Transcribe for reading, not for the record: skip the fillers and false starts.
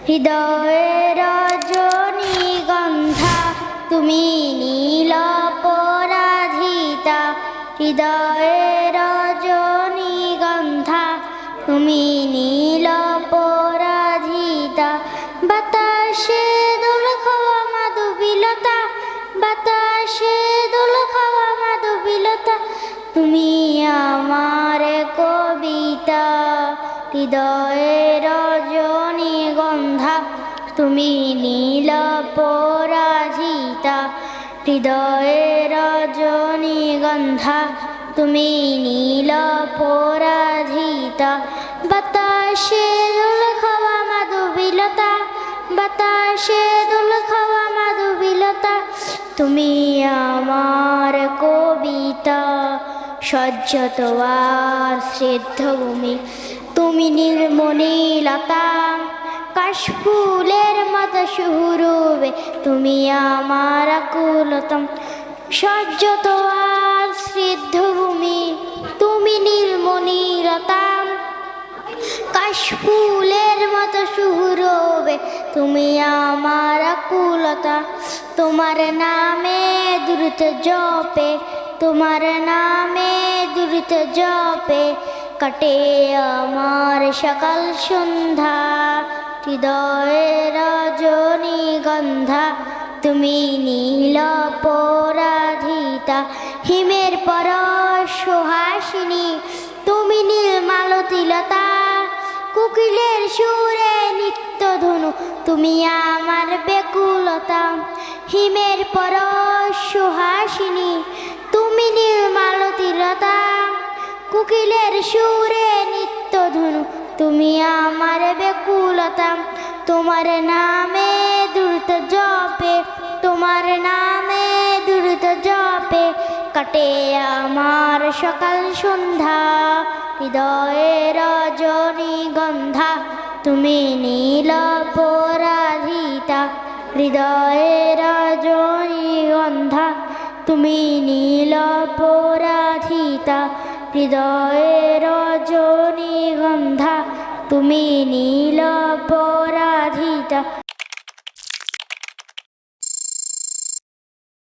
হৃদয়ের রজনীগন্ধা তুমি নীল পরাধিতা, হৃদয়ের রজনীগন্ধা তুমি নীল পরাধিতা। বাতাসে দোল খাওয়া মাধবীলতা, বাতাসে দোল খাওয়া মাধবীলতা, তুমি আমার কবিতা। হৃদয়ের রজনীগন্ধা তুমি নীল পরাজিতা, হৃদয়ের রজনীগন্ধা তুমি নীল পরাজিতা। বাতাসে দোল খাওয়া মাধবীলতা, বাতাসে দোল খাওয়া মাধবীলতা, তুমি আমার কবিতা। সজ্জত আর সিদ্ধভূমি তুমি নির্মণি লতা, কাশফুলের মতো সুরবে তুমি আমার আকুলতম। সজ্জত আর সিদ্ধভূমি তুমি নির্মণি লতা, কাশফুলের মতো সুরবে তুমি আমার আকুলতা। তোমার নামে দ্রুত জপে, তোমার নামে দ্রুত জপে কাটে আমার সকাল সন্ধ্যা। হৃদয়ের রজনীগন্ধা তুমি নীল পরাধিতা, হিমের পরশ সুহাসিনী তুমি নীলমালতিলতা। কোকিলের সুরে নিত্য ধনু তুমি আমার বেকুলতা, হিমের পরশ সুহাসিনী তুমি নীলমালতিলতা। কোকিলের সুরে নিত্য ধনু তুমি আমার বেকুলতা। তোমার নামে দ্রুত জপে, তোমার নামে দ্রুত জপে কাটে আমার সকাল সন্ধ্যা। হৃদয়ের রজনীগন্ধা তুমি নীল পরাধিতা, হৃদয়ের রজনীগন্ধা তুমি নীল পরাধিতা, হৃদয়ের রজনীগন্ধা তুমি নীল পরাধিতা।